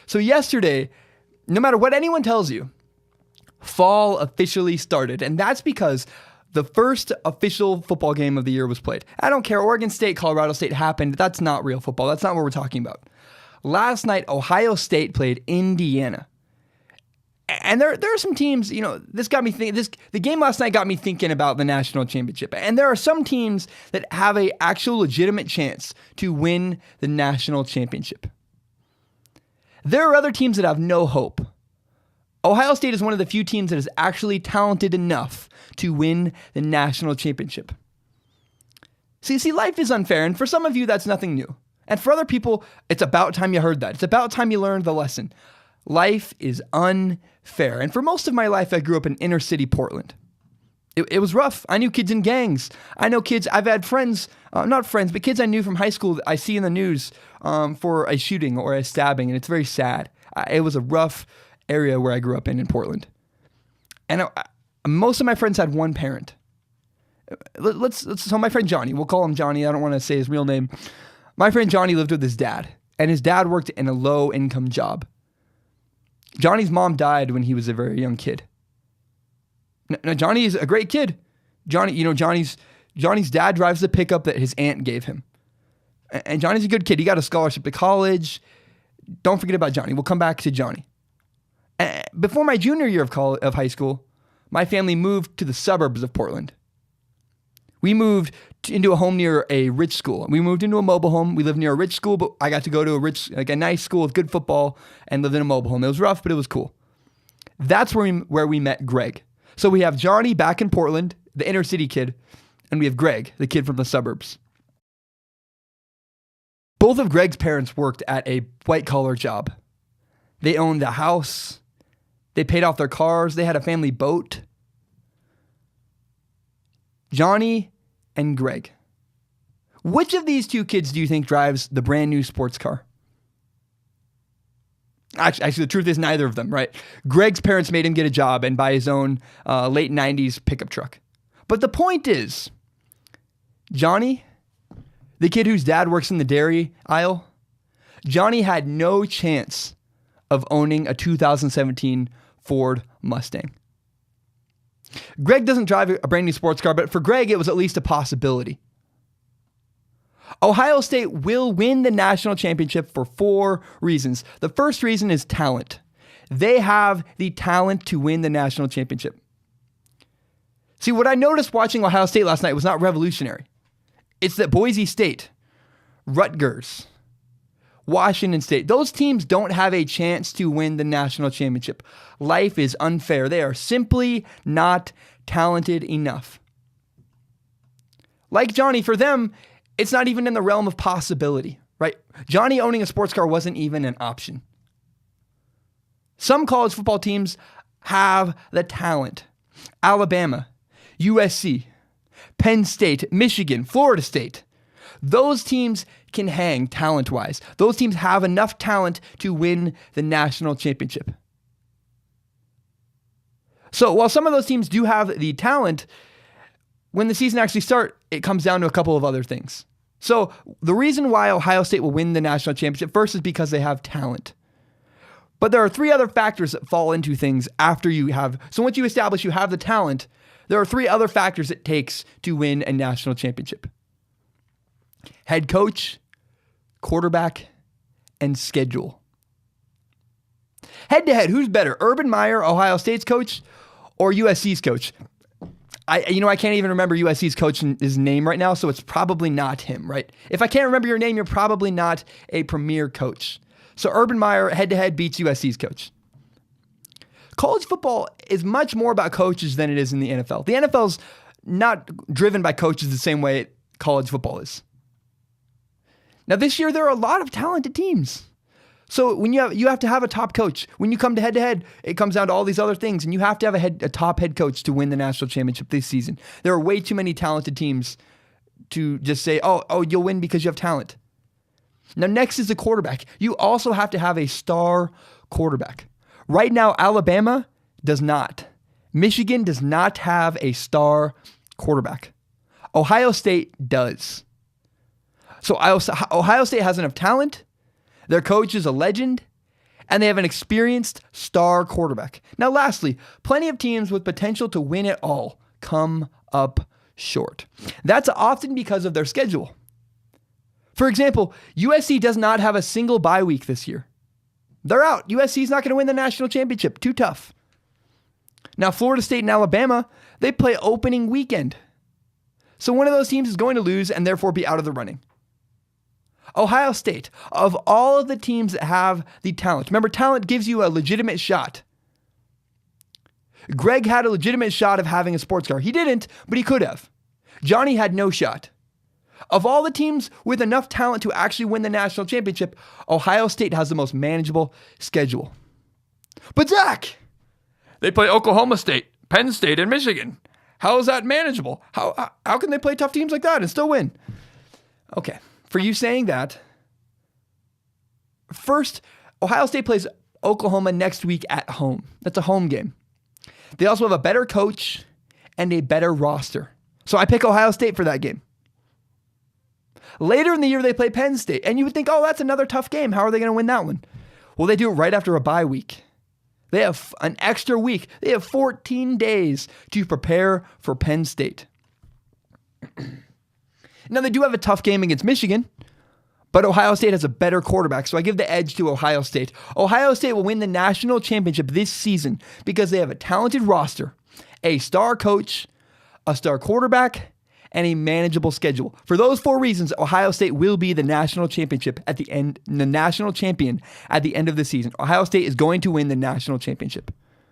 So yesterday, no matter what anyone tells you, fall officially started. And that's because the first official football game of the year was played. I don't care. Oregon State, Colorado State happened. That's not real football. That's not what we're talking about. Last night, Ohio State played Indiana. And there are some teams, this got me thinking. The game last night got me thinking about the national championship. And there are some teams that have a actual legitimate chance to win the national championship. There are other teams that have no hope. Ohio State is one of the few teams that is actually talented enough to win the national championship. See, life is unfair, and for some of you, that's nothing new. And for other people, it's about time you heard that. It's about time you learned the lesson. Life is unfair. And for most of my life, I grew up in inner city Portland. It was rough. I knew kids in gangs. I know kids. I've had friends, not friends, but kids I knew from high school that I see in the news for a shooting or a stabbing, and it's very sad. It was a rough area where I grew up in Portland. And most of my friends had one parent. So my friend Johnny, we'll call him Johnny. I don't want to say his real name. My friend Johnny lived with his dad, and his dad worked in a low-income job. Johnny's mom died when he was a very young kid. Now Johnny is a great kid. Johnny's dad drives the pickup that his aunt gave him. And Johnny's a good kid. He got a scholarship to college. Don't forget about Johnny. We'll come back to Johnny. Before my junior year of high school, my family moved to the suburbs of Portland. We moved into a home near a rich school. We moved into a mobile home. We lived near a rich school, but I got to go to a nice school with good football and lived in a mobile home. It was rough, but it was cool. That's where we met Greg. So we have Johnny back in Portland, the inner city kid, and we have Greg, the kid from the suburbs. Both of Greg's parents worked at a white-collar job. They owned a house. They paid off their cars. They had a family boat. Johnny and Greg. Which of these two kids do you think drives the brand new sports car? Actually, the truth is neither of them, right? Greg's parents made him get a job and buy his own late 90s pickup truck. But the point is, Johnny, the kid whose dad works in the dairy aisle, Johnny had no chance of owning a 2017 Ford Mustang. Greg doesn't drive a brand new sports car, but for Greg, it was at least a possibility. Ohio State will win the national championship for 4 reasons. The first reason is talent. They have the talent to win the national championship. See, what I noticed watching Ohio State last night was not revolutionary. It's that Boise State, Rutgers, Washington State, those teams don't have a chance to win the national championship. Life is unfair. They are simply not talented enough. Like Johnny, for them, it's not even in the realm of possibility, right? Johnny owning a sports car wasn't even an option. Some college football teams have the talent. Alabama, USC, Penn State, Michigan, Florida State. Those teams can hang talent-wise. Those teams have enough talent to win the national championship. So while some of those teams do have the talent, when the season actually starts, it comes down to a couple of other things. So the reason why Ohio State will win the national championship first is because they have talent. But there are 3 other factors that fall into things after you have. So once you establish you have the talent, there are 3 other factors it takes to win a national championship. Head coach, quarterback, and schedule. Head to head, who's better? Urban Meyer, Ohio State's coach, or USC's coach? I can't even remember USC's coach's name right now, so it's probably not him, right? If I can't remember your name, you're probably not a premier coach. So Urban Meyer head-to-head beats USC's coach. College football is much more about coaches than it is in the NFL. The NFL's not driven by coaches the same way college football is. Now this year, there are a lot of talented teams. So when you have to have a top coach. When you come to head-to-head, it comes down to all these other things, and you have to have a top head coach to win the national championship this season. There are way too many talented teams to just say, oh, you'll win because you have talent. Now, next is the quarterback. You also have to have a star quarterback. Right now, Alabama does not. Michigan does not have a star quarterback. Ohio State does. So Ohio State has enough talent. Their coach is a legend, And they have an experienced star quarterback. Now, lastly, plenty of teams with potential to win it all come up short. That's often because of their schedule. For example, USC does not have a single bye week this year. They're out. USC's not going to win the national championship. Too tough. Now, Florida State and Alabama, they play opening weekend. So one of those teams is going to lose and therefore be out of the running. Ohio State, of all of the teams that have the talent, remember, talent gives you a legitimate shot. Greg had a legitimate shot of having a sports car. He didn't, but he could have. Johnny had no shot. Of all the teams with enough talent to actually win the national championship, Ohio State has the most manageable schedule. But Zach, they play Oklahoma State, Penn State, and Michigan. How is that manageable? How can they play tough teams like that and still win? Okay, for you saying that, first, Ohio State plays Oklahoma next week at home. That's a home game. They also have a better coach and a better roster. So I pick Ohio State for that game. Later in the year, they play Penn State. And you would think, oh, that's another tough game. How are they going to win that one? Well, they do it right after a bye week. They have an extra week. They have 14 days to prepare for Penn State. Now, they do have a tough game against Michigan, but Ohio State has a better quarterback, so I give the edge to Ohio State. Ohio State will win the national championship this season because they have a talented roster, a star coach, a star quarterback, and a manageable schedule. For those 4 reasons, Ohio State will be the national championship at the end, the national champion at the end of the season. Ohio State is going to win the national championship.